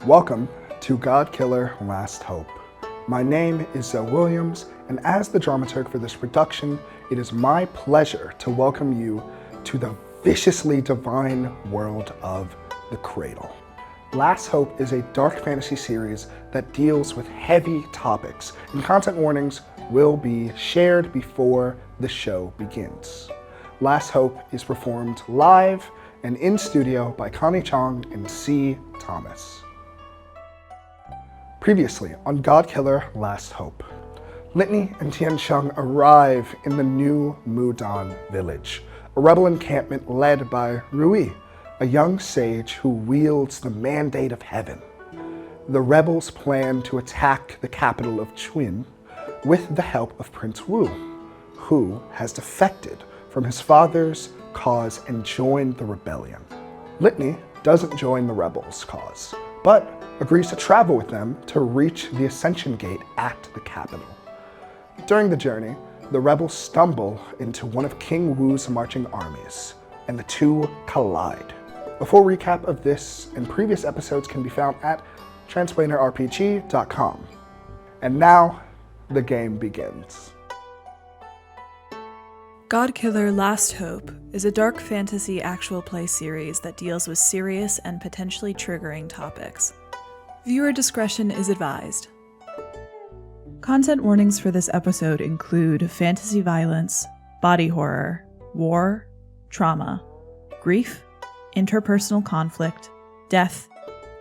Welcome to Godkiller Last Hope. My name is Zoe Williams, and as the dramaturg for this production, it is my pleasure to welcome you to the viciously divine world of The Cradle. Last Hope is a dark fantasy series that deals with heavy topics, and content warnings will be shared before the show begins. Last Hope is performed live and in studio by CONNIE Chang and C. Thomas. Previously on Godkiller Last Hope, Litany and Tian Sheng arrive in the New Mudan village, a rebel encampment led by Rui, a young sage who wields the mandate of heaven. The rebels plan to attack the capital of Chuin with the help of Prince Wu, who has defected from his father's cause and joined the rebellion. Litany doesn't join the rebels' cause, but agrees to travel with them to reach the Ascension Gate at the capital. During the journey, the rebels stumble into one of King Wu's marching armies, and the two collide. A full recap of this and previous episodes can be found at transplanerrpg.com. And now, the game begins. Godkiller Last Hope is a dark fantasy actual play series that deals with serious and potentially triggering topics. Viewer discretion is advised. Content warnings for this episode include fantasy violence, body horror, war, trauma, grief, interpersonal conflict, death,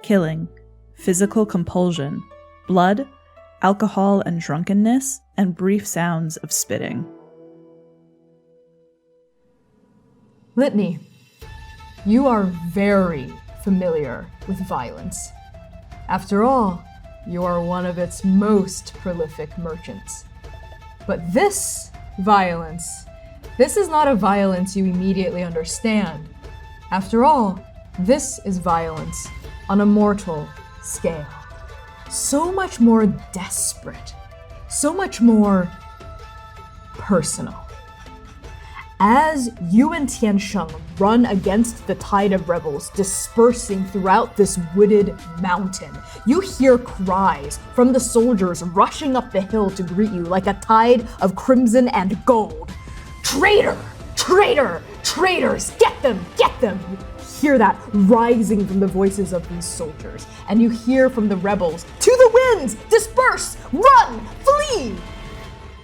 killing, physical compulsion, blood, alcohol and drunkenness, and brief sounds of spitting. Litany, you are very familiar with violence. After all, you are one of its most prolific merchants. But this violence, this is not a violence you immediately understand. After all, this is violence on a mortal scale. So much more desperate, so much more personal. As you and Tian Sheng run against the tide of rebels dispersing throughout this wooded mountain, you hear cries from the soldiers rushing up the hill to greet you like a tide of crimson and gold. Traitor! Traitor! Traitors! Get them! Get them! You hear that rising from the voices of these soldiers, and you hear from the rebels, to the winds! Disperse! Run! Flee!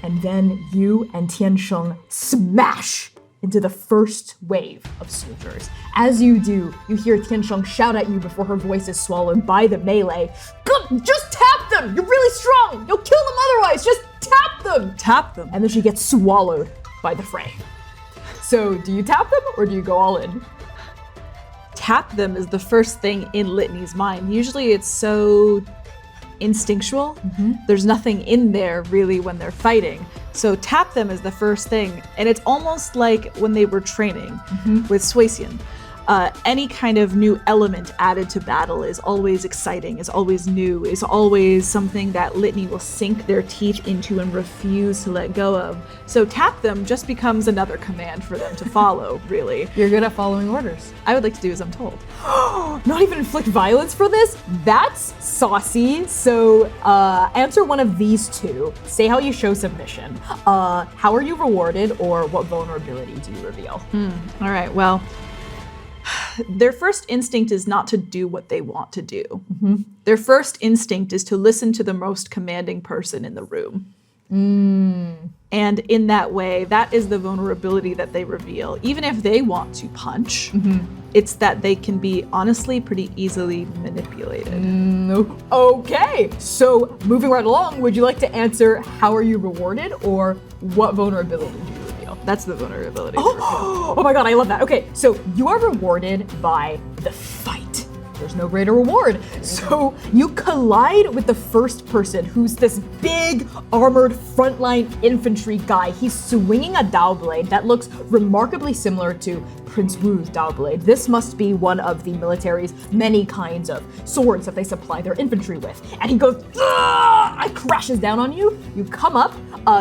And then you and Tian Sheng smash into the first wave of soldiers. As you do, you hear Tian Sheng shout at you before her voice is swallowed by the melee. Just tap them! You're really strong! You'll kill them otherwise! Just tap them! Tap them. And then she gets swallowed by the fray. So do you tap them or do you go all in? Tap them is the first thing in Litany's mind. Usually it's so instinctual. There's nothing in there really when they're fighting. So tap them is the first thing. And it's almost like when they were training with Suesian. Any kind of new element added to battle is always exciting, is always new, is always something that Litany will sink their teeth into and refuse to let go of. So tap them just becomes another command for them to follow, really. You're good at following orders. I would like to do as I'm told. Not even inflict violence for this? That's saucy. So answer one of these two. Say how you show submission. How are you rewarded, or what vulnerability do you reveal? All right, well, their first instinct is not to do what they want to do. Their first instinct is to listen to the most commanding person in the room. And in that way, that is the vulnerability that they reveal. Even if they want to punch, it's that they can be honestly pretty easily manipulated. Okay, so moving right along, would you like to answer how are you rewarded, or what vulnerability do you reveal? That's the vulnerability. Oh my god, I love that. Okay, so you are rewarded by the fight. There's no greater reward. So you collide with the first person, who's this big, armored frontline infantry guy. He's swinging a Dao blade that looks remarkably similar to Prince Wu's Dao blade. This must be one of the military's many kinds of swords that they supply their infantry with. And he goes, "Ah!" and crashes down on you. You come up,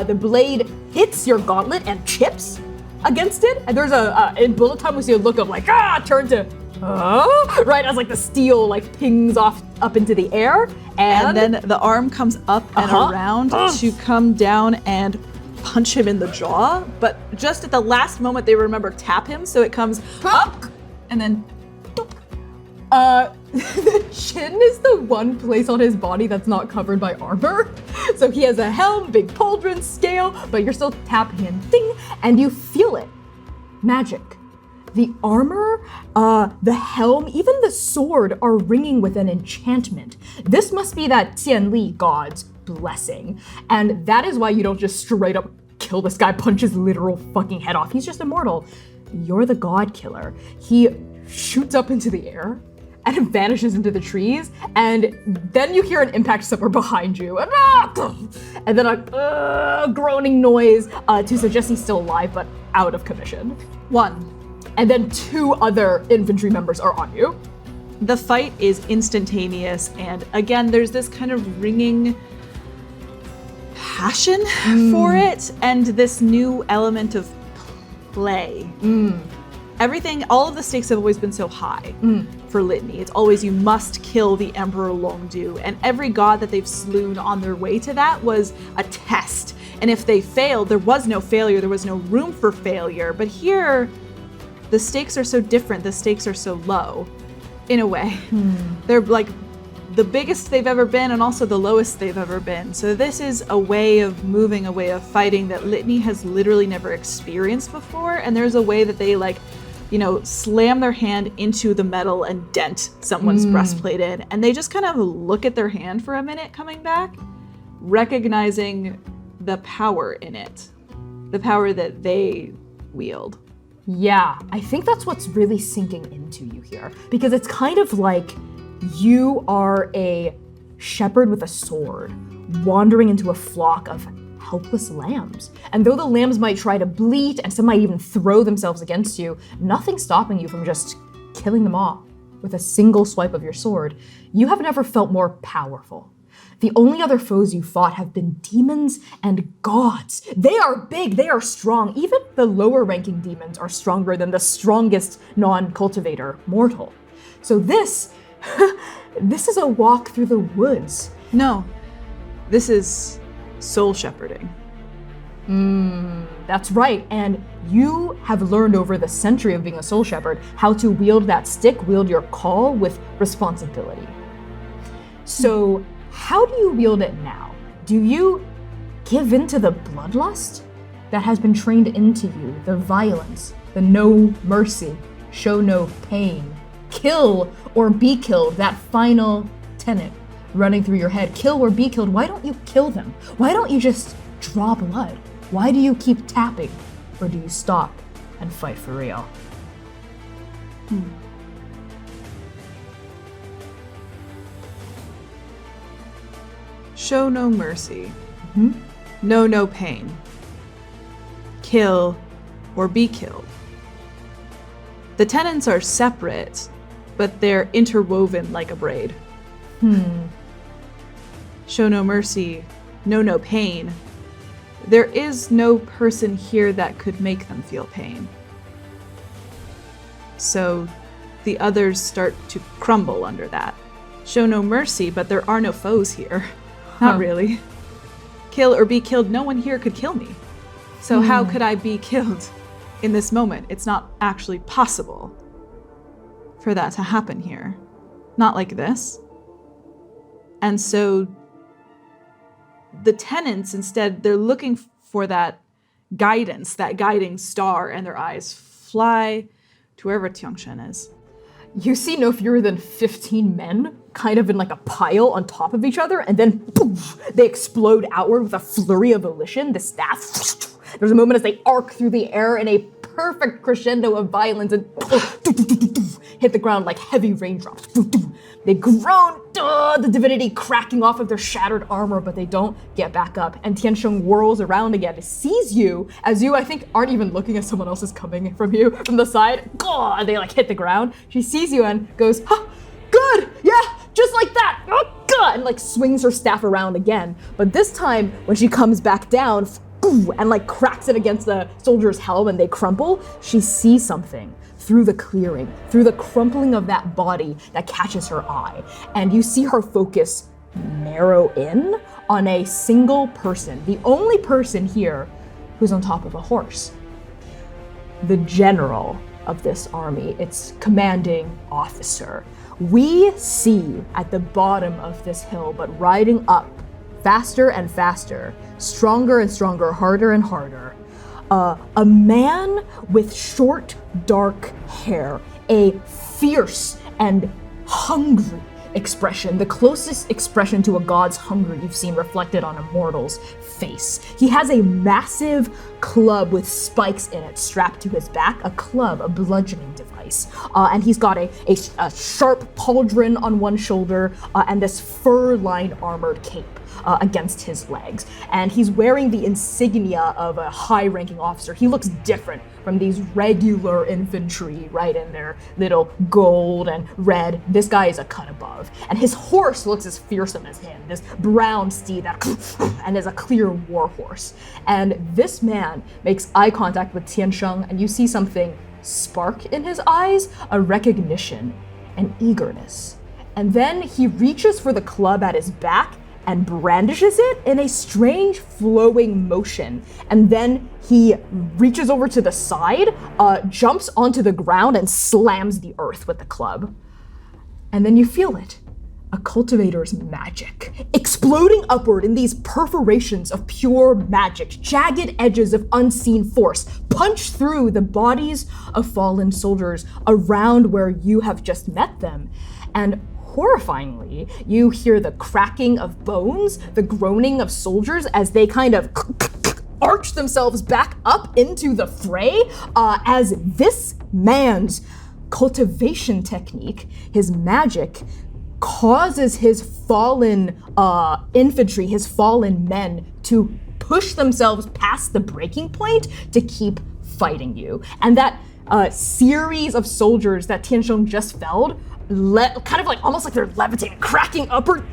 the blade hits your gauntlet and chips against it. And there's in bullet time we see a look of like, turn to right as like the steel like pings off up into the air, And then the arm comes up and around to come down and punch him in the jaw. But just at the last moment, they remember tap him, so it comes up and then. The chin is the one place on his body that's not covered by armor. So he has a helm, big pauldron, scale, but you're still tapping him, ding, and you feel it. Magic. The armor, the helm, even the sword are ringing with an enchantment. This must be that Tianli god's blessing. And that is why you don't just straight up kill this guy, punch his literal fucking head off. He's just immortal. You're the Godkiller. He shoots up into the air and it vanishes into the trees, and then you hear an impact somewhere behind you, and then a groaning noise to suggest he's still alive but out of commission. 1. And then 2 other infantry members are on you. The fight is instantaneous, and again, there's this kind of ringing passion for it, and this new element of play. Everything, all of the stakes have always been so high for Litany. It's always you must kill the Emperor Longdu, and every god that they've slewn on their way to that was a test. And if they failed, there was no failure, there was no room for failure. But here, the stakes are so different, the stakes are so low, in a way. They're like the biggest they've ever been and also the lowest they've ever been. So this is a way of moving, a way of fighting that Litany has literally never experienced before. And there's a way that they slam their hand into the metal and dent someone's breastplate in. And they just kind of look at their hand for a minute coming back, recognizing the power in it, the power that they wield. Yeah, I think that's what's really sinking into you here, because it's kind of like you are a shepherd with a sword wandering into a flock of helpless lambs. And though the lambs might try to bleat and some might even throw themselves against you, nothing's stopping you from just killing them off with a single swipe of your sword. You have never felt more powerful. The only other foes you fought have been demons and gods. They are big, they are strong. Even the lower ranking demons are stronger than the strongest non-cultivator mortal. So this is a walk through the woods. No, this is soul shepherding. That's right, and you have learned over the century of being a soul shepherd how to wield that stick, wield your call with responsibility. So how do you wield it now? Do you give in to the bloodlust that has been trained into you, the violence, the no mercy, show no pain, kill or be killed, that final tenet running through your head, kill or be killed? Why don't you kill them? Why don't you just draw blood? Why do you keep tapping? Or do you stop and fight for real? Show no mercy. Know no pain. Kill or be killed. The tenets are separate, but they're interwoven like a braid. Show no mercy, know no pain. There is no person here that could make them feel pain. So the others start to crumble under that. Show no mercy, but there are no foes here. Not really. Kill or be killed, no one here could kill me. So how could I be killed in this moment? It's not actually possible for that to happen here. Not like this. And so the tenants, instead, they're looking for that guidance, that guiding star, and their eyes fly to wherever Tiangshen is. You see no fewer than 15 men kind of in like a pile on top of each other, and then poof, they explode outward with a flurry of volition, the staff. There's a moment as they arc through the air in a perfect crescendo of violence and hit the ground like heavy raindrops. They groan, the divinity cracking off of their shattered armor, but they don't get back up. And Tiansheng whirls around again, sees you, as you, I think, aren't even looking as someone else is coming from you from the side. And they like hit the ground. She sees you and goes, good, yeah, just like that. And like swings her staff around again. But this time, when she comes back down, and like cracks it against the soldier's helm and they crumple, she sees something. through the clearing, through the crumpling of that body that catches her eye. And you see her focus narrow in on a single person, the only person here who's on top of a horse. The general of this army, its commanding officer. We see at the bottom of this hill, but riding up faster and faster, stronger and stronger, harder and harder, a man with short, dark hair, a fierce and hungry expression, the closest expression to a god's hunger you've seen reflected on a mortal's face. He has a massive club with spikes in it strapped to his back, a club, a bludgeoning device. And he's got a sharp pauldron on one shoulder and this fur-lined armored cape against his legs. And he's wearing the insignia of a high-ranking officer. He looks different from these regular infantry, right, in their little gold and red. This guy is a cut above. And his horse looks as fearsome as him, this brown steed that and is a clear war horse. And this man makes eye contact with Tiansheng, and you see something spark in his eyes, a recognition, an eagerness. And then he reaches for the club at his back and brandishes it in a strange flowing motion. And then he reaches over to the side, jumps onto the ground and slams the earth with the club. And then you feel it, a cultivator's magic, exploding upward in these perforations of pure magic, jagged edges of unseen force, punch through the bodies of fallen soldiers around where you have just met them. And horrifyingly, you hear the cracking of bones, the groaning of soldiers as they kind of arch themselves back up into the fray, as this man's cultivation technique, his magic, causes his fallen infantry, his fallen men to push themselves past the breaking point to keep fighting you. And that series of soldiers that Tiansheng just felled, kind of like almost like they're levitating, cracking upward.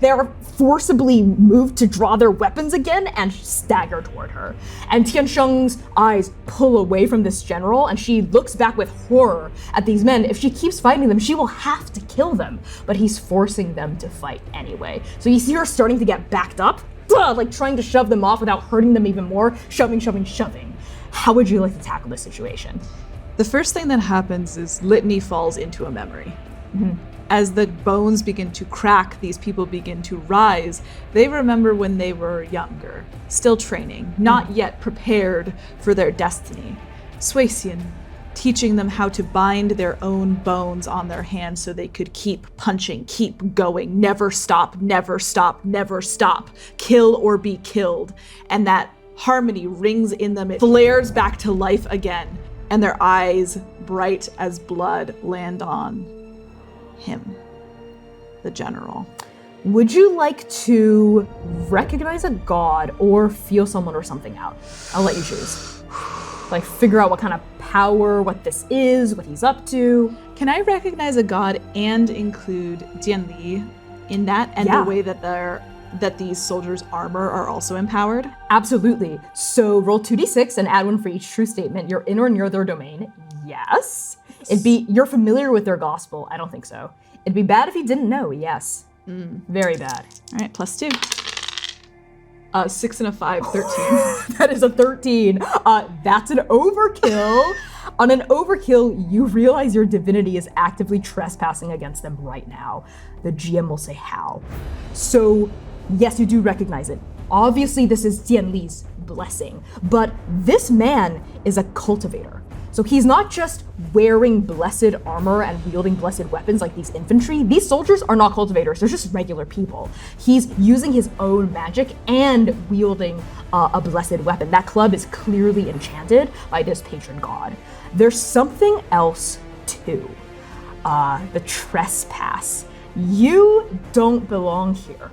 They're forcibly moved to draw their weapons again and stagger toward her. And Tiansheng's eyes pull away from this general, and she looks back with horror at these men. If she keeps fighting them, she will have to kill them, but he's forcing them to fight anyway. So you see her starting to get backed up, like trying to shove them off without hurting them even more, shoving. How would you like to tackle this situation? The first thing that happens is Litany falls into a memory. Mm-hmm. As the bones begin to crack, these people begin to rise. They remember when they were younger, still training, not yet prepared for their destiny. Suecian, teaching them how to bind their own bones on their hands so they could keep punching, keep going, never stop, never stop, never stop, kill or be killed. And that harmony rings in them. It flares back to life again. And their eyes, bright as blood, land on him, the general. Would you like to recognize a god or feel someone or something out? I'll let you choose. Like figure out what kind of power, what this is, what he's up to. Can I recognize a god and include Dianli in that, and the way that these soldiers' armor are also empowered? Absolutely. So roll 2d6 and add one for each true statement. You're in or near their domain. Yes. You're familiar with their gospel. I don't think so. It'd be bad if you didn't know. Yes. Very bad. All right, +2. 6 and a 5, 13. That is a 13. That's an overkill. On an overkill, you realize your divinity is actively trespassing against them right now. The GM will say how. So, yes, you do recognize it. Obviously, this is Dianli's blessing, but this man is a cultivator. So he's not just wearing blessed armor and wielding blessed weapons like these infantry. These soldiers are not cultivators, they're just regular people. He's using his own magic and wielding a blessed weapon. That club is clearly enchanted by this patron god. There's something else too. The trespass. You don't belong here.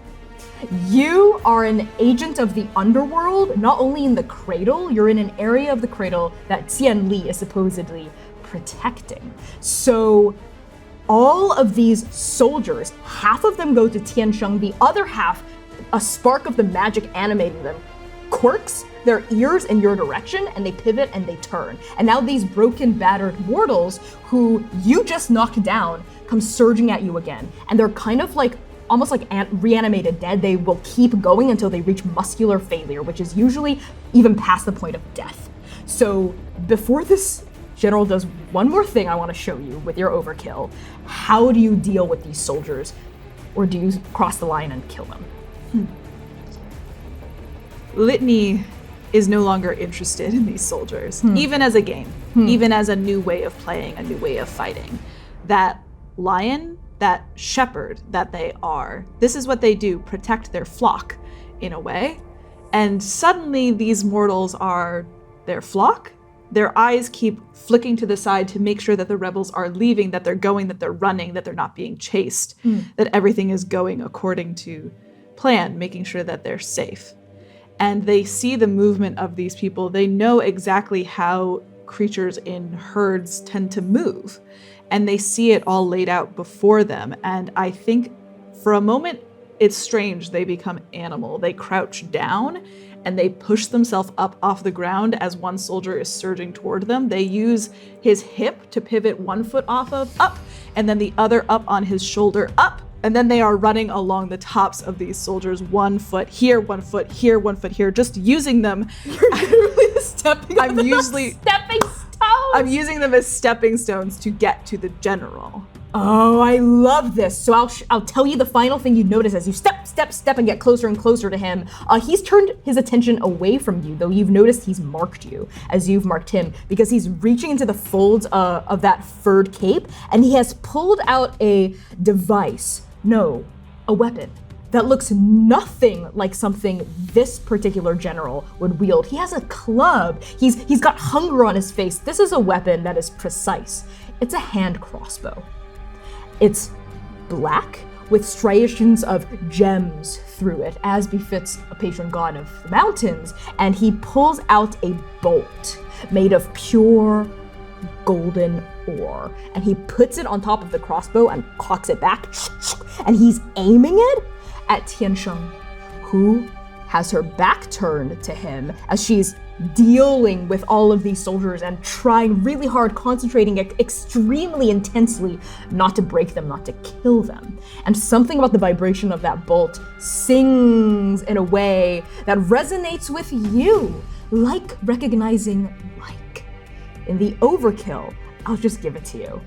You are an agent of the underworld, not only in the cradle, you're in an area of the cradle that Tianli is supposedly protecting. So all of these soldiers, half of them go to Tiansheng, the other half, a spark of the magic animating them, quirks their ears in your direction, and they pivot and they turn. And now these broken, battered mortals who you just knocked down come surging at you again. And they're kind of like, almost like reanimated dead. They will keep going until they reach muscular failure, which is usually even past the point of death. So before this general does one more thing I want to show you with your overkill, how do you deal with these soldiers? Or do you cross the line and kill them? Litany is no longer interested in these soldiers, even as a game, even as a new way of playing, a new way of fighting. That lion, that shepherd that they are, this is what they do, protect their flock in a way. And suddenly these mortals are their flock. Their eyes keep flicking to the side to make sure that the rebels are leaving, that they're going, that they're running, that they're not being chased, that everything is going according to plan, making sure that they're safe. And they see the movement of these people. They know exactly how creatures in herds tend to move. And they see it all laid out before them. And I think for a moment, it's strange. They become animal. They crouch down and they push themselves up off the ground as one soldier is surging toward them. They use his hip to pivot one foot off of up, and then the other up on his shoulder up. And then they are running along the tops of these soldiers, 1 foot here, 1 foot here, 1 foot here, just using them. You're literally stepping on them stepping stones. I'm using them as stepping stones to get to the general. Oh, I love this. So I'll tell you the final thing you notice as you step and get closer and closer to him. He's turned his attention away from you, though you've noticed he's marked you as you've marked him, because he's reaching into the folds of that furred cape, and he has pulled out a device. No, a weapon that looks nothing like something this particular general would wield. He has a club. He's got hunger on his face. This is a weapon that is precise. It's a hand crossbow. It's black with striations of gems through it, as befits a patron god of the mountains, and he pulls out a bolt made of pure golden ore, and he puts it on top of the crossbow and cocks it back, and he's aiming it at Tiansheng, who has her back turned to him as she's dealing with all of these soldiers and trying really hard, concentrating extremely intensely not to break them, not to kill them. And something about the vibration of that bolt sings in a way that resonates with you, like recognizing like. In the overkill, I'll just give it to you.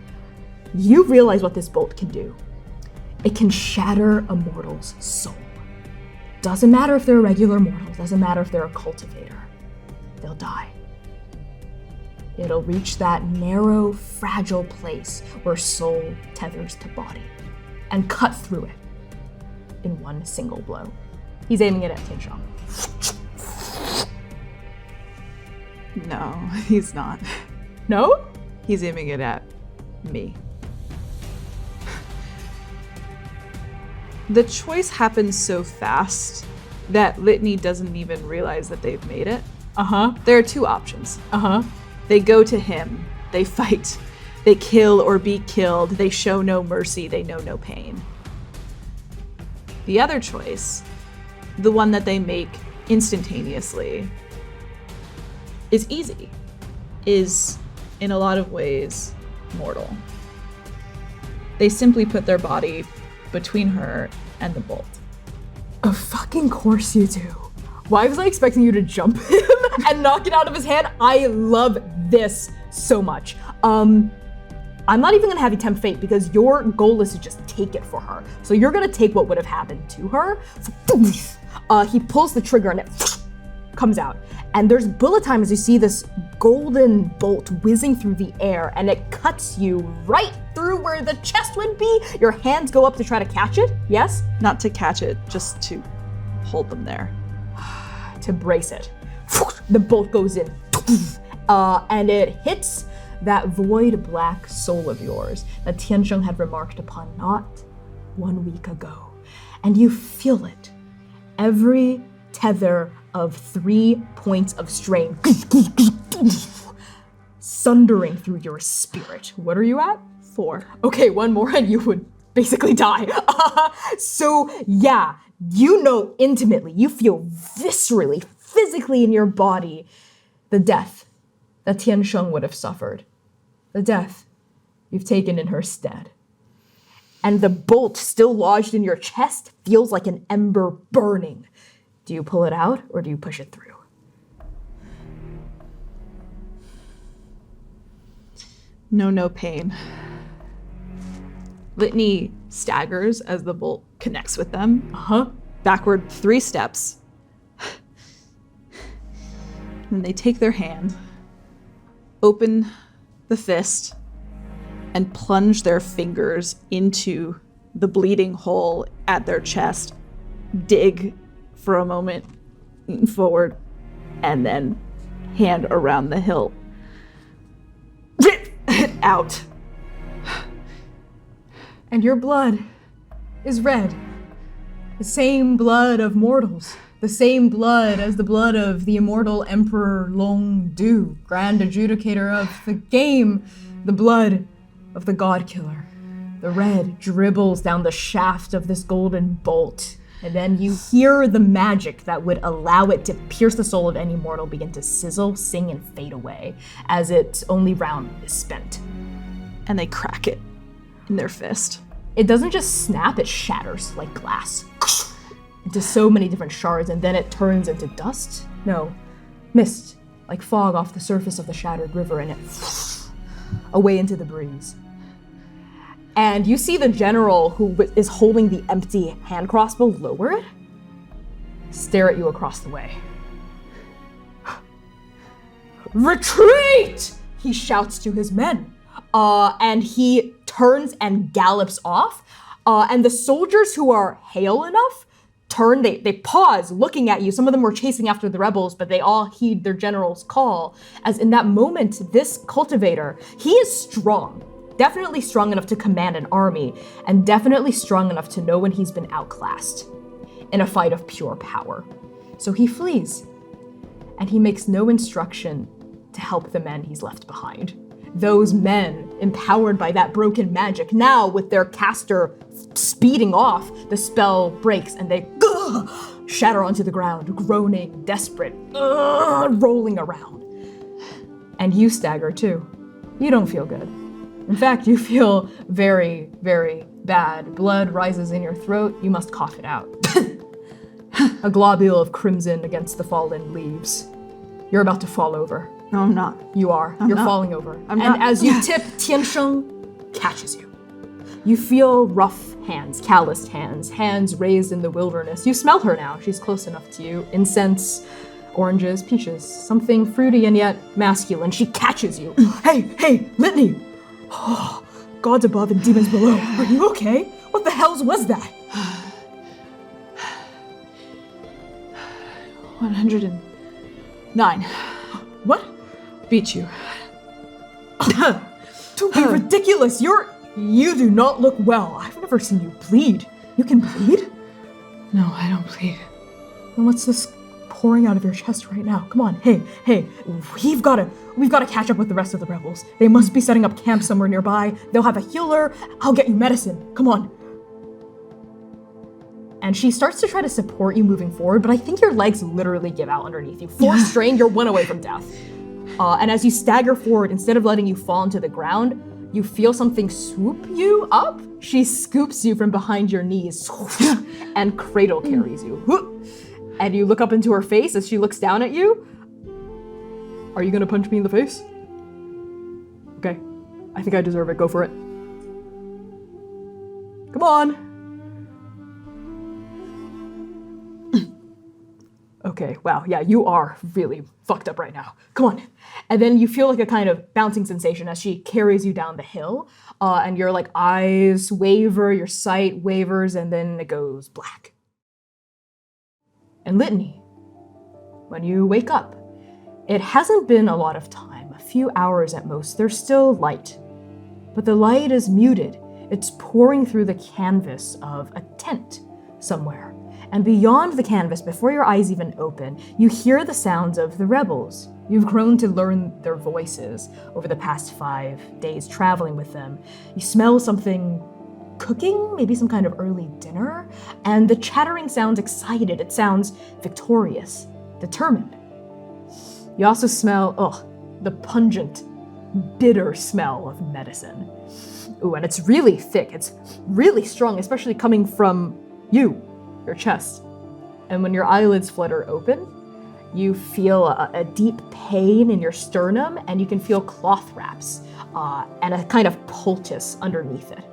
You realize what this bolt can do. It can shatter a mortal's soul. Doesn't matter if they're a regular mortal, doesn't matter if they're a cultivator. They'll die. It'll reach that narrow, fragile place where soul tethers to body and cut through it in one single blow. He's aiming it at Tiansheng. No, he's not. No? He's aiming it at me. The choice happens so fast that Litany doesn't even realize that they've made it. There are two options. They go to him, they fight, they kill or be killed, they show no mercy, they know no pain. The other choice, the one that they make instantaneously, is easy, is in a lot of ways mortal. They simply put their body between her and the bolt. Of fucking course you do. Why was I expecting you to jump him and knock it out of his hand? I love this so much. I'm not even gonna have you tempt fate because your goal is to just take it for her. So you're gonna take what would have happened to her. He pulls the trigger and it comes out. And there's bullet time as you see this golden bolt whizzing through the air, and it cuts you right through where the chest would be. Your hands go up to try to catch it, yes? Not to catch it, just to hold them there. To brace it. The bolt goes in, and it hits that void black soul of yours that Tiansheng had remarked upon not 1 week ago. And you feel it. Every tether of 3 points of strain sundering through your spirit. What are you at? 4. Okay, one more and you would basically die. So yeah, you know intimately, you feel viscerally, physically in your body the death that Tian Sheng would have suffered. The death you've taken in her stead. And the bolt still lodged in your chest feels like an ember burning. Do you pull it out or do you push it through? No pain. Litany staggers as the bolt connects with them. Backward 3 steps. And they take their hand, open the fist, and plunge their fingers into the bleeding hole at their chest, dig for a moment forward, and then hand around the hilt. Rip it out. And your blood is red. The same blood of mortals. The same blood as the blood of the immortal Emperor Long Du, Grand Adjudicator of the game. The blood of the Godkiller. The red dribbles down the shaft of this golden bolt. And then you hear the magic that would allow it to pierce the soul of any mortal begin to sizzle, sing, and fade away as its only round is spent. And they crack it in their fist. It doesn't just snap, it shatters like glass into so many different shards, and then it turns into dust? No, mist, like fog off the surface of the shattered river, and it away into the breeze. And you see the general who is holding the empty hand crossbow lower it, stare at you across the way. Retreat! He shouts to his men. And he turns and gallops off. And the soldiers who are hale enough turn, they pause looking at you. Some of them were chasing after the rebels, but they all heed their general's call. As in that moment, this cultivator, he is strong. Definitely strong enough to command an army, and definitely strong enough to know when he's been outclassed in a fight of pure power. So he flees, and he makes no instruction to help the men he's left behind. Those men, empowered by that broken magic, now with their caster speeding off, the spell breaks and they shatter onto the ground, groaning, desperate, rolling around. And you stagger too. You don't feel good. In fact, you feel very, very bad. Blood rises in your throat. You must cough it out. A globule of crimson against the fallen leaves. You're about to fall over. No, I'm not. You are. You're falling over. I'm and not. As you tip, Tian Sheng catches you. You feel rough hands, calloused hands, hands raised in the wilderness. You smell her now. She's close enough to you. Incense, oranges, peaches, something fruity and yet masculine. She catches you. Hey, Litany! Oh, gods above and demons below. Are you okay? What the hells was that? 109. What? Beat you. Don't be ridiculous. You do not look well. I've never seen you bleed. You can bleed? No, I don't bleed. Then what's this pouring out of your chest right now? Come on, hey, we've got to catch up with the rest of the rebels. They must be setting up camp somewhere nearby. They'll have a healer. I'll get you medicine. Come on. And she starts to try to support you moving forward, but I think your legs literally give out underneath you. Force strain, you're one away from death. And as you stagger forward, instead of letting you fall into the ground, you feel something swoop you up. She scoops you from behind your knees and cradle carries you. And you look up into her face as she looks down at you. Are you gonna punch me in the face? Okay, I think I deserve it. Go for it. Come on. Okay, wow, yeah, you are really fucked up right now. Come on. And then you feel like a kind of bouncing sensation as she carries you down the hill, and your like eyes waver, your sight wavers, and then it goes black. And Litany, when you wake up, it hasn't been a lot of time, a few hours at most. There's still light, but the light is muted. It's pouring through the canvas of a tent somewhere. And beyond the canvas, before your eyes even open, you hear the sounds of the rebels. You've grown to learn their voices over the past 5 days traveling with them. You smell something cooking, maybe some kind of early dinner, and the chattering sounds excited. It sounds victorious. determined. You also smell, the pungent, bitter smell of medicine. Ooh, and it's really thick. It's really strong, especially coming from you, your chest. And when your eyelids flutter open, you feel a deep pain in your sternum, and you can feel cloth wraps and a kind of poultice underneath it.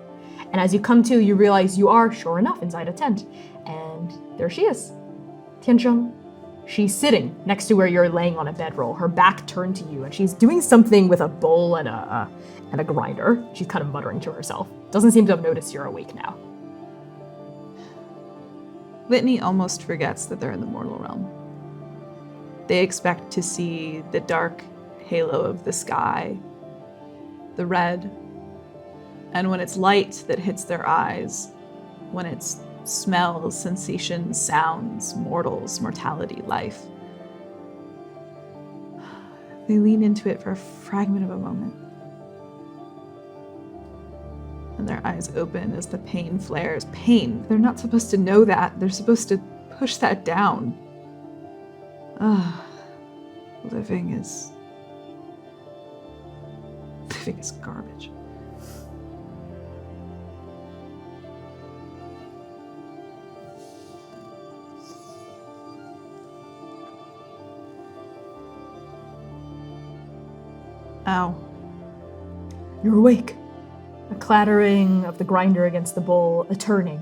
And as you come to, you realize you are, sure enough, inside a tent. And there she is, Tiancheng. She's sitting next to where you're laying on a bedroll, her back turned to you, and she's doing something with a bowl and a grinder. She's kind of muttering to herself. Doesn't seem to have noticed you're awake now. Litany almost forgets that they're in the mortal realm. They expect to see the dark halo of the sky, the red, and when it's light that hits their eyes, when it's smells, sensations, sounds, mortals, mortality, life, they lean into it for a fragment of a moment. And their eyes open as the pain flares. Pain. They're not supposed to know that. They're supposed to push that down. Living is garbage. Ow. You're awake. A clattering of the grinder against the bowl, a turning.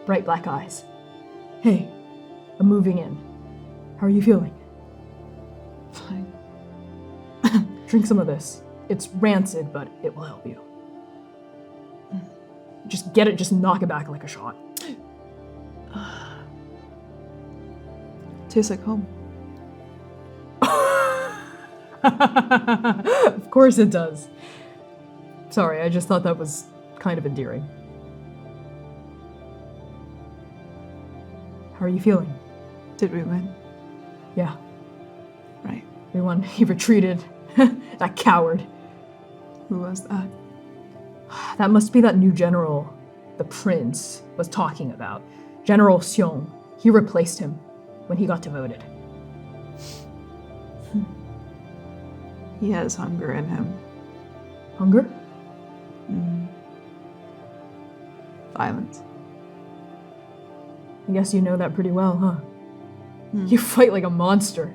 Bright black eyes. Hey, I'm moving in. How are you feeling? Fine. Drink some of this. It's rancid, but it will help you. Just get it, just knock it back like a shot. Tastes like home. Of course it does. Sorry, I just thought that was kind of endearing. How are you feeling? Did we win? Yeah, Right. we won. He retreated. That coward. Who was that? That must be that new general the prince was talking about. General Xiong. He replaced him when he got demoted. He has hunger in him. Hunger? Violence. I guess you know that pretty well, huh? You fight like a monster.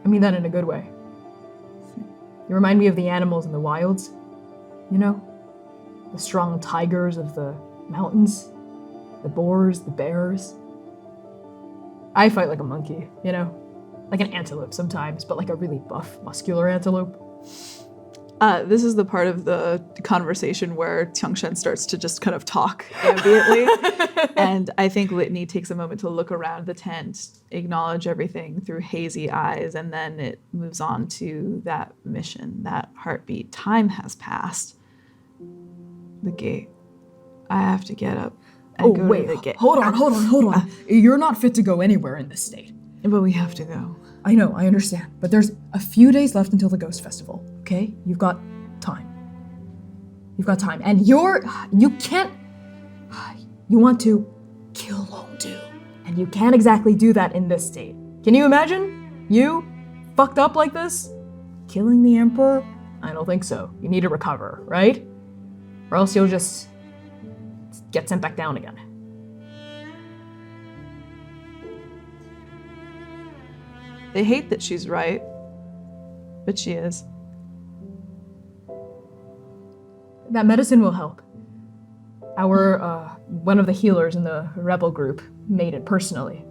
I mean that in a good way. You remind me of the animals in the wilds. You know? The strong tigers of the mountains. The boars, the bears. I fight like a monkey, you know? Like an antelope sometimes, but like a really buff, muscular antelope. This is the part of the conversation where Tiangshen starts to just kind of talk ambiently. And I think Litany takes a moment to look around the tent, acknowledge everything through hazy eyes, and then it moves on to that mission, that heartbeat. Time has passed. The gate. I have to get up and go to the gate. Hold on. You're not fit to go anywhere in this state. But we have to go. I know, I understand. But there's a few days left until the Ghost Festival, okay? You've got time. And you can't, you want to kill Longdu. And you can't exactly do that in this state. Can you imagine? You, fucked up like this? Killing the Emperor? I don't think so. You need to recover, right? Or else you'll just get sent back down again. They hate that she's right, but she is. That medicine will help. One of the healers in the rebel group made it personally.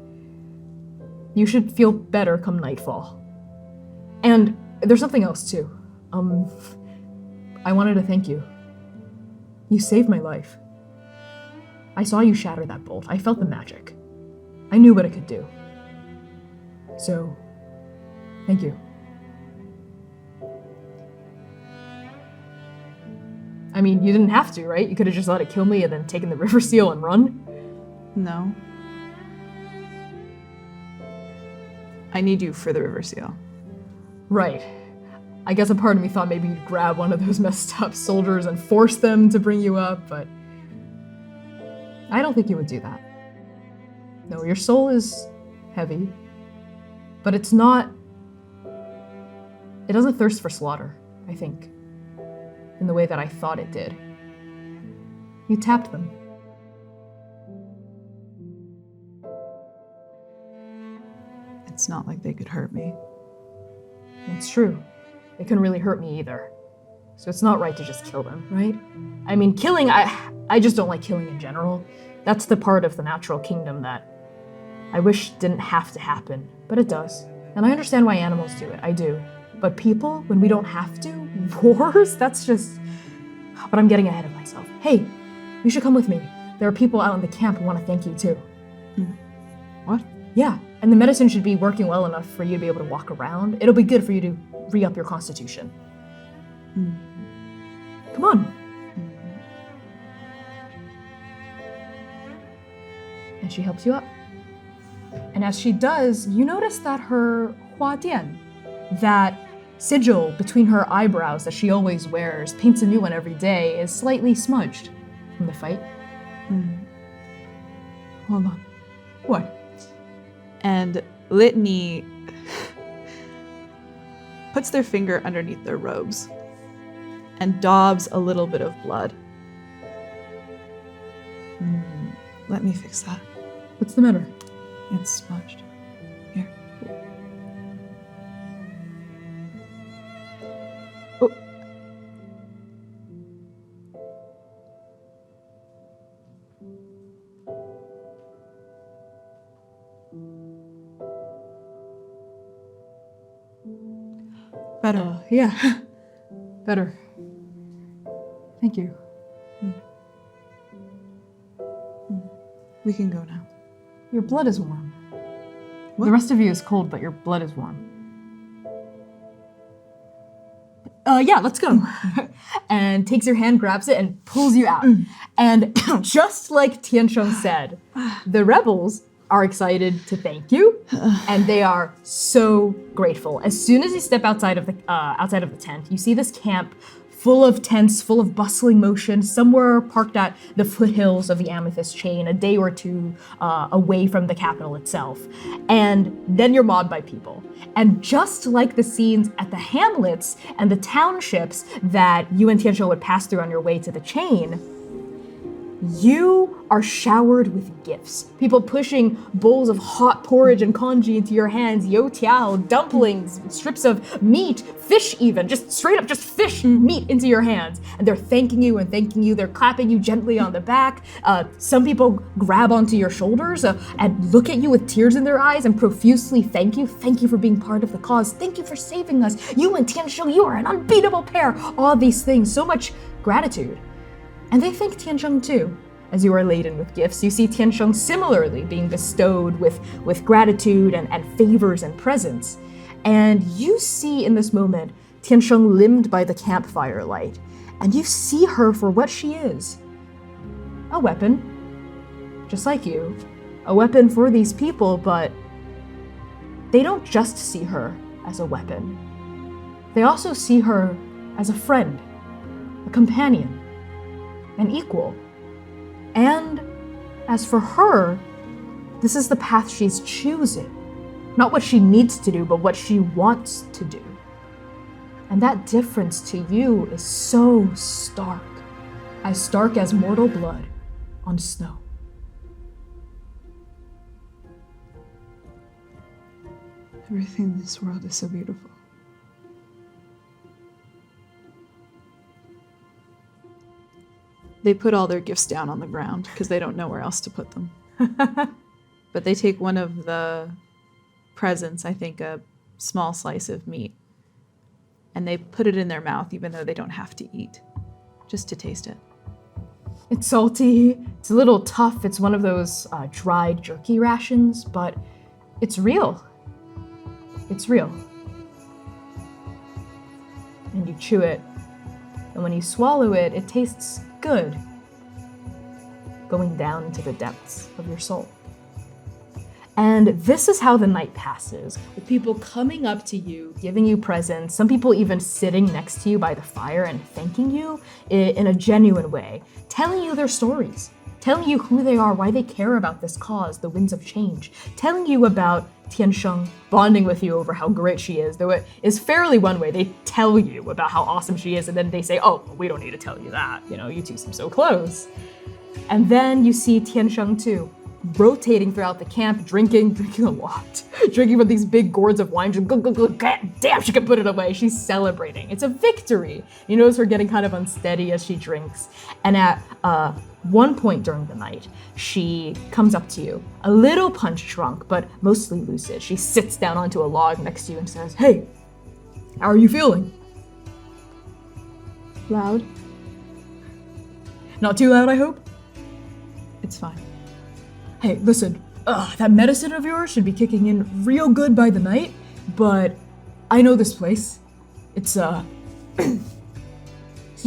You should feel better come nightfall. And there's something else too. I wanted to thank you. You saved my life. I saw you shatter that bolt. I felt the magic. I knew what it could do. So, thank you. I mean, you didn't have to, right? You could have just let it kill me and then taken the river seal and run. No. I need you for the river seal. Right. I guess a part of me thought maybe you'd grab one of those messed up soldiers and force them to bring you up, but I don't think you would do that. No, your soul is heavy, but it's not. It doesn't thirst for slaughter, I think, in the way that I thought it did. You tapped them. It's not like they could hurt me. It's true. They couldn't really hurt me either. So it's not right to just kill them, right? I mean, killing, I just don't like killing in general. That's the part of the natural kingdom that I wish didn't have to happen, but it does. And I understand why animals do it, I do. But people, when we don't have to, wars, that's just... But I'm getting ahead of myself. Hey, you should come with me. There are people out in the camp who want to thank you too. What? Yeah, and the medicine should be working well enough for you to be able to walk around. It'll be good for you to re-up your constitution. Come on. And she helps you up. And as she does, you notice that her hua dian, that sigil between her eyebrows that she always wears, paints a new one every day, is slightly smudged from the fight. Hold on. What? And Litany puts their finger underneath their robes and daubs a little bit of blood. Let me fix that. What's the matter? It's smudged. Here. Oh. Better. Yeah. Better. Thank you. We can go now. Your blood is warm. What? The rest of you is cold, but your blood is warm. Yeah, let's go. And takes your hand, grabs it, and pulls you out. And just like Tiansheng said, the rebels are excited to thank you, and they are so grateful. As soon as you step outside of the tent, you see this camp full of tents, full of bustling motion, somewhere parked at the foothills of the Amethyst chain, a day or two away from the capital itself. And then you're mobbed by people. And just like the scenes at the hamlets and the townships that you and Tiansheng would pass through on your way to the chain, you are showered with gifts. People pushing bowls of hot porridge and congee into your hands, youtiao, dumplings, strips of meat, fish even, just straight up just fish meat into your hands. And they're thanking you and thanking you. They're clapping you gently on the back. Some people grab onto your shoulders and look at you with tears in their eyes and profusely thank you. Thank you for being part of the cause. Thank you for saving us. You and Tiansheng, you are an unbeatable pair. All these things, so much gratitude. And they thank Tiansheng too. As you are laden with gifts, you see Tiansheng similarly being bestowed with gratitude and favors and presents. And you see in this moment Tiansheng limned by the campfire light, and you see her for what she is. A weapon, just like you. A weapon for these people, but they don't just see her as a weapon. They also see her as a friend, a companion, an equal. And as for her, this is the path she's choosing. Not what she needs to do, but what she wants to do. And that difference to you is so stark as mortal blood on snow. Everything in this world is so beautiful. They put all their gifts down on the ground because they don't know where else to put them. But they take one of the presents, I think a small slice of meat, and they put it in their mouth even though they don't have to eat, just to taste it. It's salty, it's a little tough, it's one of those dried jerky rations, but it's real. It's real. And you chew it, and when you swallow it, it tastes good, going down into the depths of your soul. And this is how the night passes, with people coming up to you, giving you presents, some people even sitting next to you by the fire and thanking you in a genuine way, telling you their stories, telling you who they are, why they care about this cause, the winds of change, telling you about Tiansheng, bonding with you over how great she is, though it is fairly one way. They tell you about how awesome she is, and then they say, oh, we don't need to tell you that. You know, you two seem so close. And then you see Tiansheng too, rotating throughout the camp, drinking a lot, drinking from these big gourds of wine. God damn, she can put it away. She's celebrating. It's a victory. You notice her getting kind of unsteady as she drinks. And at one point during the night, she comes up to you, a little punch drunk, but mostly lucid. She sits down onto a log next to you and says, hey, how are you feeling? Loud? Not too loud, I hope? It's fine. Hey, listen, that medicine of yours should be kicking in real good by the night, but I know this place. It's,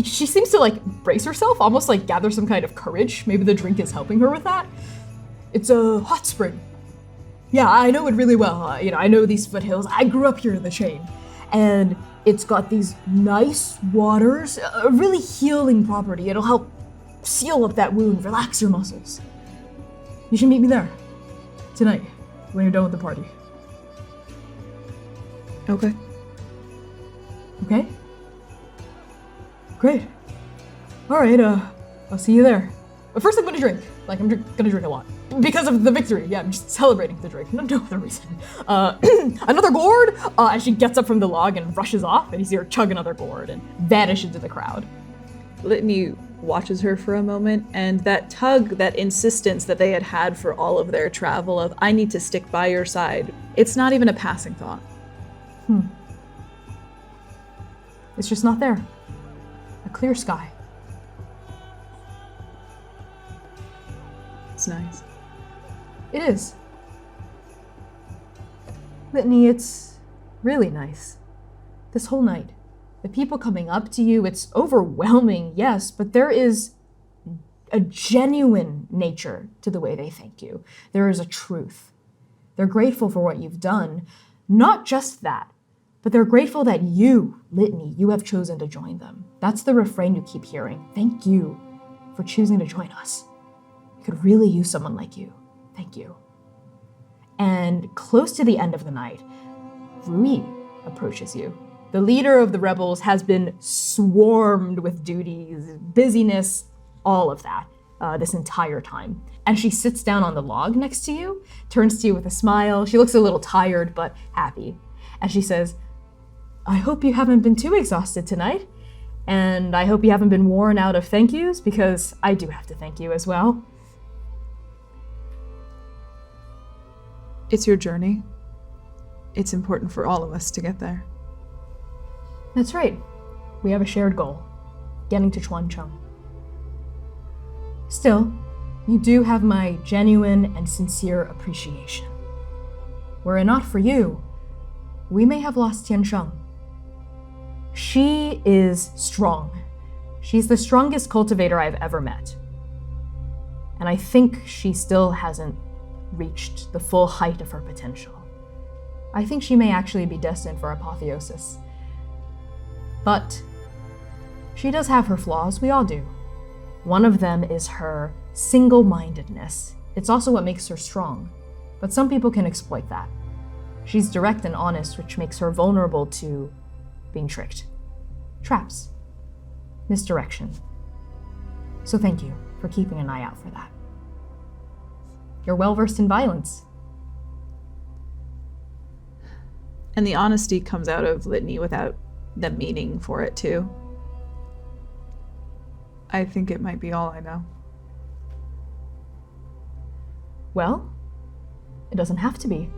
She seems to like brace herself, almost like gather some kind of courage. Maybe the drink is helping her with that. It's a hot spring. Yeah, I know it really well. I know these foothills. I grew up here in the chain. And it's got these nice waters, a really healing property. It'll help seal up that wound, relax your muscles. You should meet me there tonight when you're done with the party. Okay. Okay? Great. All right, I'll see you there. But first I'm gonna drink. Like, I'm gonna drink a lot. Because of the victory. Yeah, I'm just celebrating the drink. No other reason. Another gourd! As she gets up from the log and rushes off, and you see her chug another gourd and vanish into the crowd. Litany watches her for a moment, and that tug, that insistence that they had had for all of their travel of, I need to stick by your side, it's not even a passing thought. It's just not there. A clear sky. It's nice. It is. Litany, it's really nice. This whole night. The people coming up to you, it's overwhelming, yes, but there is a genuine nature to the way they thank you. There is a truth. They're grateful for what you've done. Not just that, but they're grateful that you, Litany, you have chosen to join them. That's the refrain you keep hearing. Thank you for choosing to join us. We could really use someone like you. Thank you. And close to the end of the night, Rui approaches you. The leader of the rebels has been swarmed with duties, busyness, all of that, this entire time. And she sits down on the log next to you, turns to you with a smile. She looks a little tired, but happy. And she says, I hope you haven't been too exhausted tonight. And I hope you haven't been worn out of thank yous, because I do have to thank you as well. It's your journey. It's important for all of us to get there. That's right. We have a shared goal, getting to Chuancheng. Still, you do have my genuine and sincere appreciation. Were it not for you, we may have lost Tiansheng. She is strong. She's the strongest cultivator I've ever met. And I think she still hasn't reached the full height of her potential. I think she may actually be destined for apotheosis. But she does have her flaws, we all do. One of them is her single-mindedness. It's also what makes her strong, but some people can exploit that. She's direct and honest, which makes her vulnerable to being tricked. Traps. Misdirection. So thank you for keeping an eye out for that. You're well-versed in violence. And the honesty comes out of Litany without the meaning for it too. I think it might be all I know. Well, it doesn't have to be.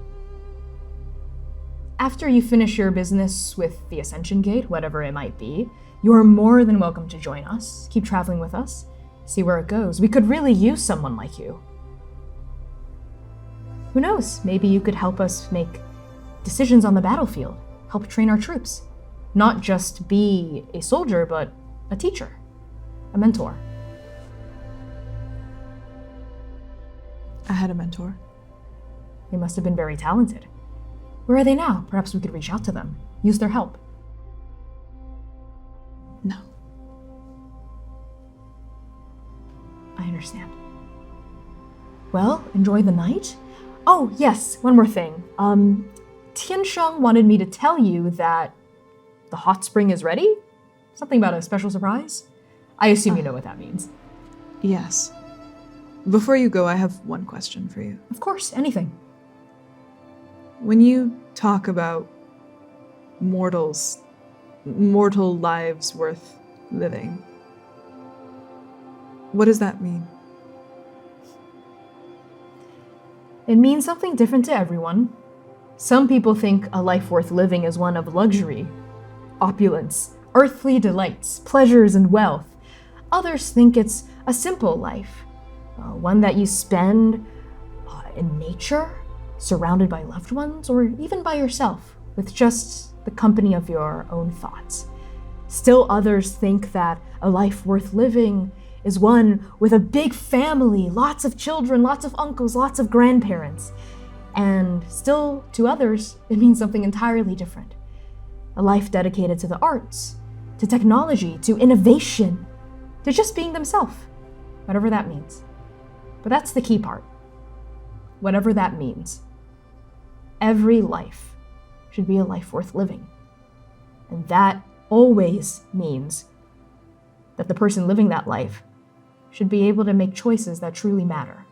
After you finish your business with the Ascension Gate, whatever it might be, you are more than welcome to join us, keep traveling with us, see where it goes. We could really use someone like you. Who knows, maybe you could help us make decisions on the battlefield, help train our troops. Not just be a soldier, but a teacher, a mentor. I had a mentor. They must have been very talented. Where are they now? Perhaps we could reach out to them, use their help. No. I understand. Well, enjoy the night. Oh, yes, one more thing. Tiansheng wanted me to tell you that the hot spring is ready? Something about a special surprise? I assume you know what that means. Yes. Before you go, I have one question for you. Of course, anything. When you talk about mortal lives worth living, what does that mean? It means something different to everyone. Some people think a life worth living is one of luxury, opulence, earthly delights, pleasures, and wealth. Others think it's a simple life, one that you spend in nature, surrounded by loved ones, or even by yourself, with just the company of your own thoughts. Still others think that a life worth living is one with a big family, lots of children, lots of uncles, lots of grandparents. And still, to others, it means something entirely different. A life dedicated to the arts, to technology, to innovation, to just being themselves, whatever that means. But that's the key part. Whatever that means. Every life should be a life worth living. And that always means that the person living that life should be able to make choices that truly matter.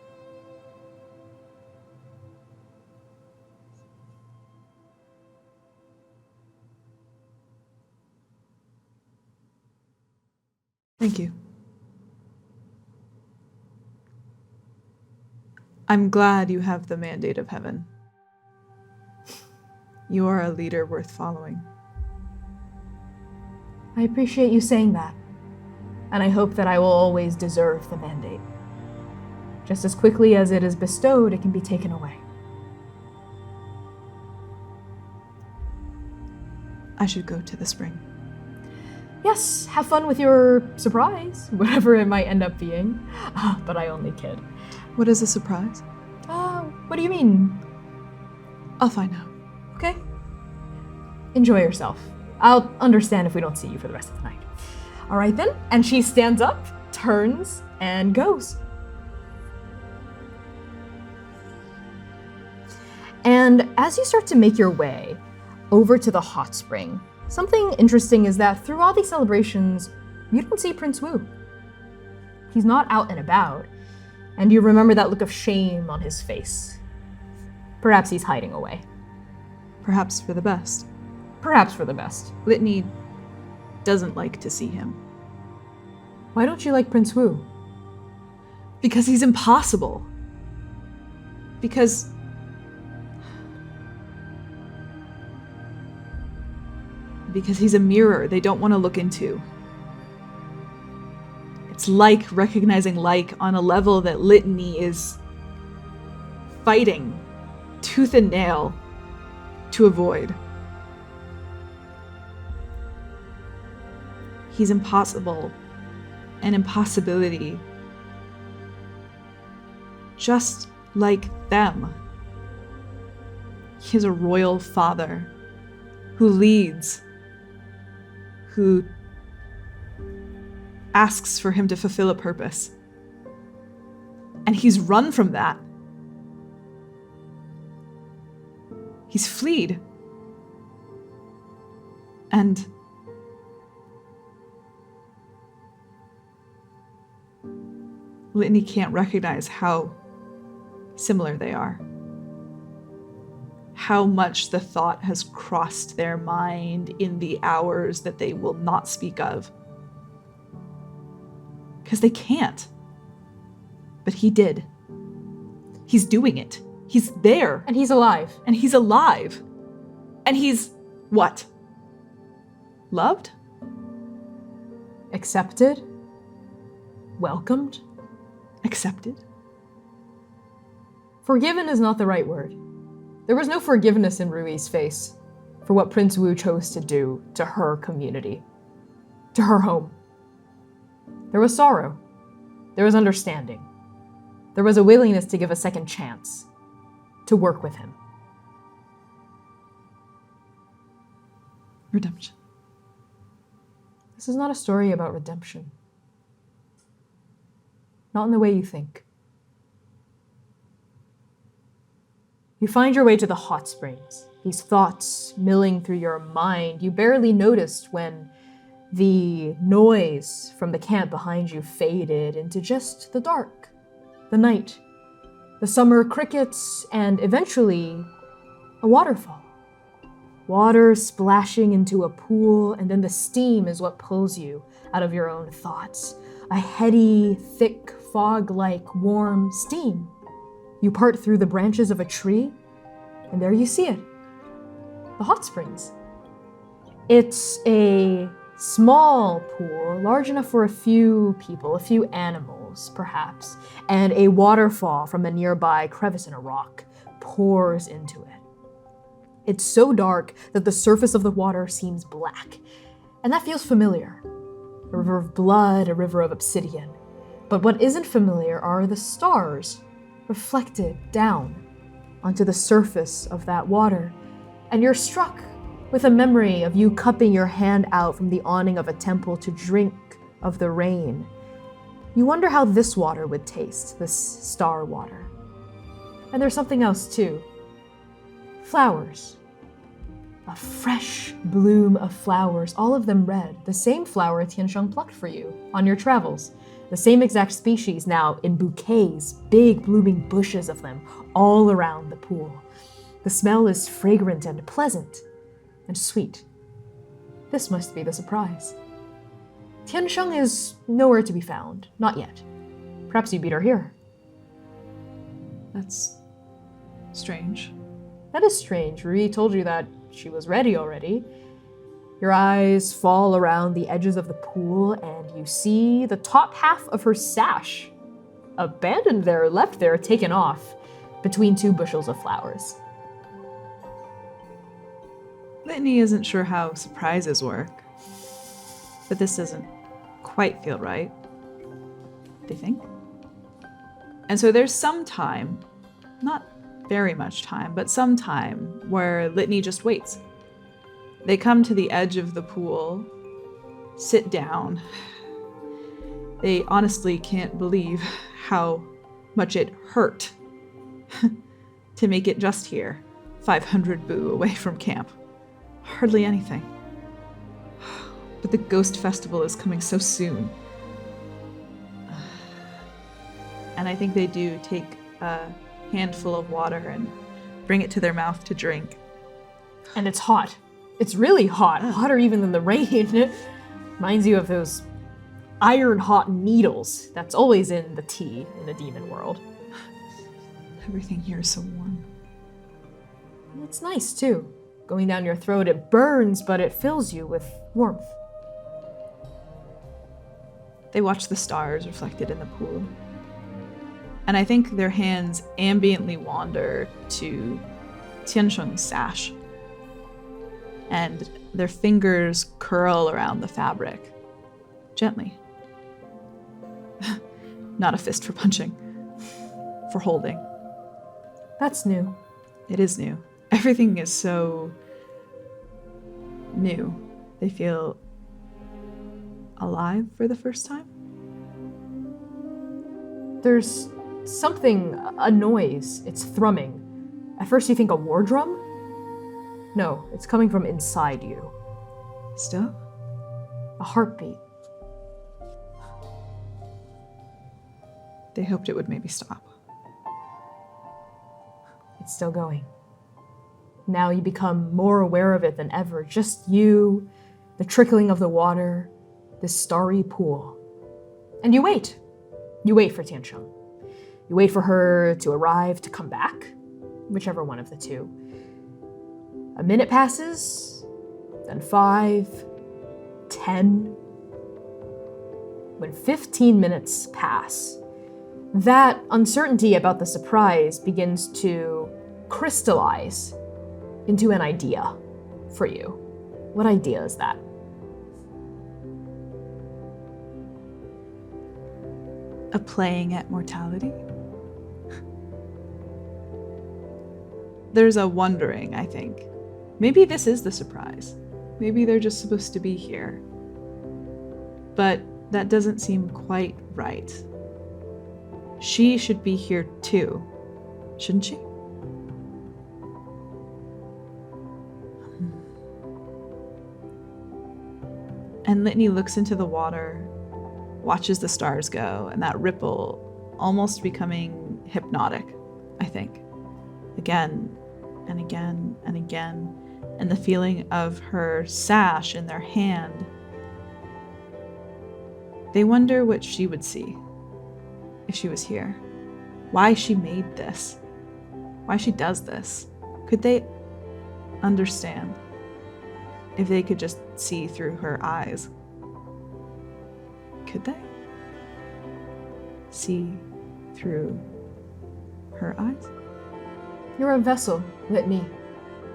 Thank you. I'm glad you have the mandate of heaven. You are a leader worth following. I appreciate you saying that, and I hope that I will always deserve the mandate. Just as quickly as it is bestowed, it can be taken away. I should go to the spring. Yes, have fun with your surprise, whatever it might end up being. But I only kid. What is a surprise? What do you mean? I'll find out. Okay. Enjoy yourself. I'll understand if we don't see you for the rest of the night. All right then. And she stands up, turns, and goes. And as you start to make your way over to the hot spring, something interesting is that through all these celebrations, you don't see Prince Wu. He's not out and about, and you remember that look of shame on his face. Perhaps he's hiding away. Perhaps for the best. Perhaps for the best. Litany doesn't like to see him. Why don't you like Prince Wu? Because he's impossible. Because he's a mirror they don't want to look into. It's like recognizing like on a level that Litany is fighting tooth and nail to avoid. He's impossible, an impossibility, just like them. He is a royal father who leads, who asks for him to fulfill a purpose. And he's run from that. He's fled. And Litany can't recognize how similar they are. How much the thought has crossed their mind in the hours that they will not speak of. Because they can't. But he did. He's doing it. He's there. And he's alive. And he's alive. And he's what? Loved? Accepted? Welcomed? Accepted? Forgiven is not the right word. There was no forgiveness in Rui's face for what Prince Wu chose to do to her community, to her home. There was sorrow. There was understanding. There was a willingness to give a second chance, to work with him. Redemption. This is not a story about redemption. Not in the way you think. You find your way to the hot springs, these thoughts milling through your mind you barely noticed when the noise from the camp behind you faded into just the dark, the night, the summer crickets, and eventually a waterfall. Water splashing into a pool, and then the steam is what pulls you out of your own thoughts. A heady, thick, fog-like, warm steam. You part through the branches of a tree, and there you see it. The hot springs. It's a small pool, large enough for a few people, a few animals, perhaps, and a waterfall from a nearby crevice in a rock pours into it. It's so dark that the surface of the water seems black, and that feels familiar. A river of blood, a river of obsidian. But what isn't familiar are the stars reflected down onto the surface of that water, and you're struck with a memory of you cupping your hand out from the awning of a temple to drink of the rain. You wonder how this water would taste, this star water. And there's something else too. Flowers. A fresh bloom of flowers, all of them red, the same flower Tiansheng plucked for you on your travels. The same exact species now in bouquets, big blooming bushes of them all around the pool. The smell is fragrant and pleasant and sweet. This must be the surprise. Tiansheng is nowhere to be found, not yet. Perhaps you beat her here. That's strange. That is strange. Rui told you that she was ready already. Your eyes fall around the edges of the pool and you see the top half of her sash. Abandoned there, left there, taken off between two bushels of flowers. Litany isn't sure how surprises work, but this doesn't quite feel right. Do you think? And so there's some time, not very much time, but some time where Litany just waits. They come to the edge of the pool, sit down. They honestly can't believe how much it hurt to make it just here, 500 bu away from camp. Hardly anything. But the Ghost Festival is coming so soon. And I think they do take a handful of water and bring it to their mouth to drink. And it's hot. It's really hot, hotter even than the rain. It reminds you of those iron-hot needles that's always in the tea in the demon world. Everything here is so warm. And it's nice, too. Going down your throat, it burns, but it fills you with warmth. They watch the stars reflected in the pool. And I think their hands ambiently wander to Tiansheng's sash. And their fingers curl around the fabric. Gently. Not a fist for punching. For holding. That's new. It is new. Everything is so new. They feel alive for the first time. There's something, a noise. It's thrumming. At first you think a war drum? No, it's coming from inside you. Still? A heartbeat. They hoped it would maybe stop. It's still going. Now you become more aware of it than ever. Just you, the trickling of the water, this starry pool. And you wait. You wait for Tiansheng. You wait for her to arrive, to come back, whichever one of the two. A minute passes, then 5, 10. When 15 minutes pass, that uncertainty about the surprise begins to crystallize into an idea for you. What idea is that? A playing at mortality? There's a wondering, I think. Maybe this is the surprise. Maybe they're just supposed to be here. But that doesn't seem quite right. She should be here too, shouldn't she? And Litany looks into the water, watches the stars go, and that ripple almost becoming hypnotic, I think. Again and again and again. And the feeling of her sash in their hand. They wonder what she would see if she was here. Why she made this. Why she does this. Could they understand if they could just see through her eyes? Could they see through her eyes? You're a vessel, Litany.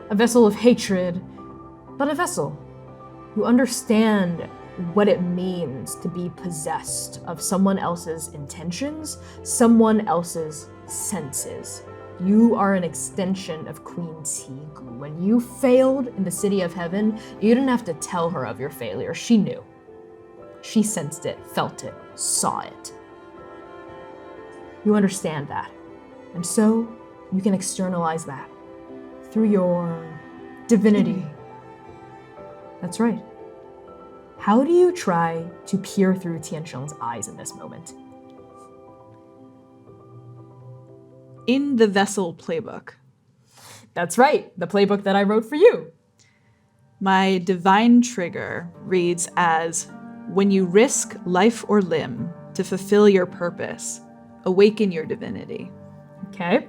A vessel of hatred, but a vessel. You understand what it means to be possessed of someone else's intentions, someone else's senses. You are an extension of Queen Tigu. When you failed in the City of Heaven, you didn't have to tell her of your failure. She knew. She sensed it, felt it, saw it. You understand that. And so you can externalize that through your divinity. That's right. How do you try to peer through Tiansheng's eyes in this moment? In the Vessel playbook. That's right, the playbook that I wrote for you. My divine trigger reads as, when you risk life or limb to fulfill your purpose, awaken your divinity. Okay.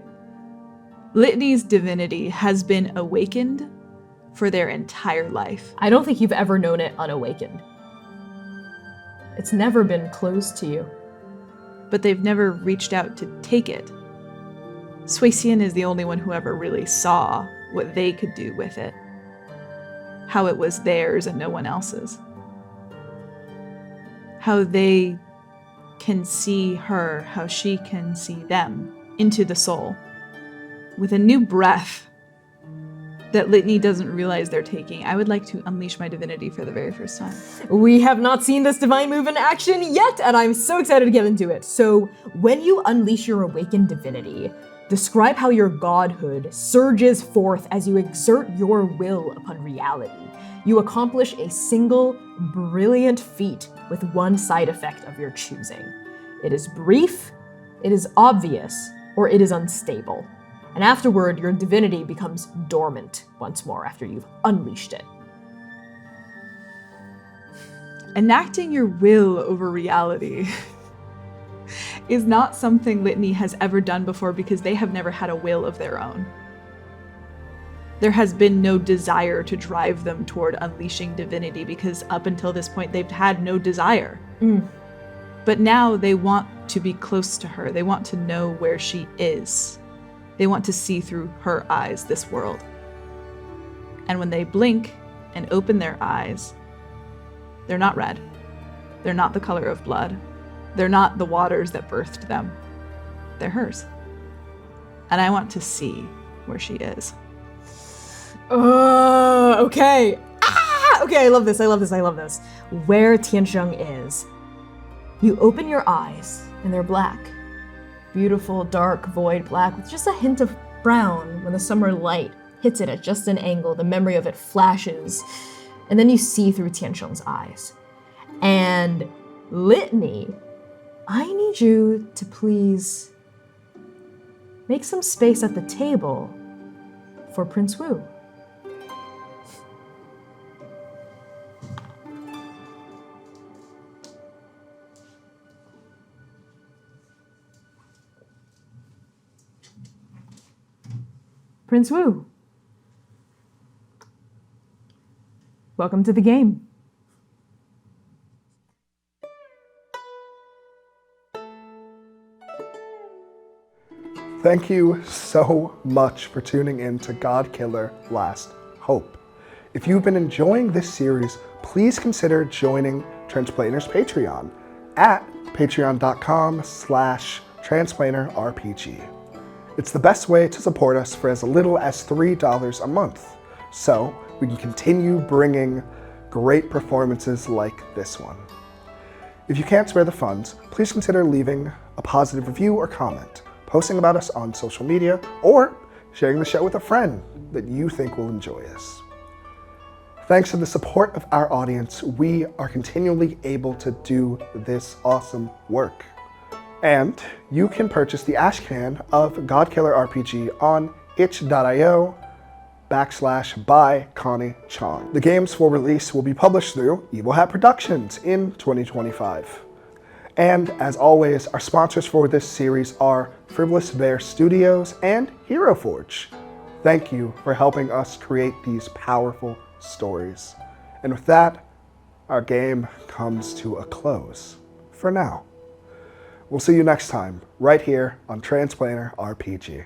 Litany's divinity has been awakened for their entire life. I don't think you've ever known it unawakened. It's never been closed to you. But they've never reached out to take it. Suixian is the only one who ever really saw what they could do with it. How it was theirs and no one else's. How they can see her, how she can see them, into the soul. With a new breath that Litany doesn't realize they're taking, I would like to unleash my divinity for the very first time. We have not seen this divine move in action yet, and I'm so excited to get into it. So, when you unleash your awakened divinity, describe how your godhood surges forth as you exert your will upon reality. You accomplish a single, brilliant feat with one side effect of your choosing. It is brief, it is obvious, or it is unstable. And afterward, your divinity becomes dormant once more after you've unleashed it. Enacting your will over reality is not something Litany has ever done before because they have never had a will of their own. There has been no desire to drive them toward unleashing divinity because up until this point, they've had no desire. But now they want to be close to her. They want to know where she is. They want to see through her eyes this world. And when they blink and open their eyes, they're not red. They're not the color of blood. They're not the waters that birthed them. They're hers. And I want to see where she is. Okay. Okay, I love this, I love this, I love this. Where Tiansheng is. You open your eyes, and they're black. Beautiful, dark, void black with just a hint of brown when the summer light hits it at just an angle. The memory of it flashes, and then you see through Tiansheng's eyes. And Litany, I need you to please make some space at the table for Prince Wu. Prince Wu, welcome to the game. Thank you so much for tuning in to Godkiller Last Hope. If you've been enjoying this series, please consider joining Transplaner's Patreon at patreon.com/transplanernrpg. It's the best way to support us for as little as $3 a month, so we can continue bringing great performances like this one. If you can't spare the funds, please consider leaving a positive review or comment, posting about us on social media, or sharing the show with a friend that you think will enjoy us. Thanks to the support of our audience, we are continually able to do this awesome work. And you can purchase the Ashcan of Godkiller RPG on itch.io/by Connie Chang. The games for release will be published through Evil Hat Productions in 2025. And as always, our sponsors for this series are Frivolous Bear Studios and Hero Forge. Thank you for helping us create these powerful stories. And with that, our game comes to a close for now. We'll see you next time, right here on Transplanar RPG.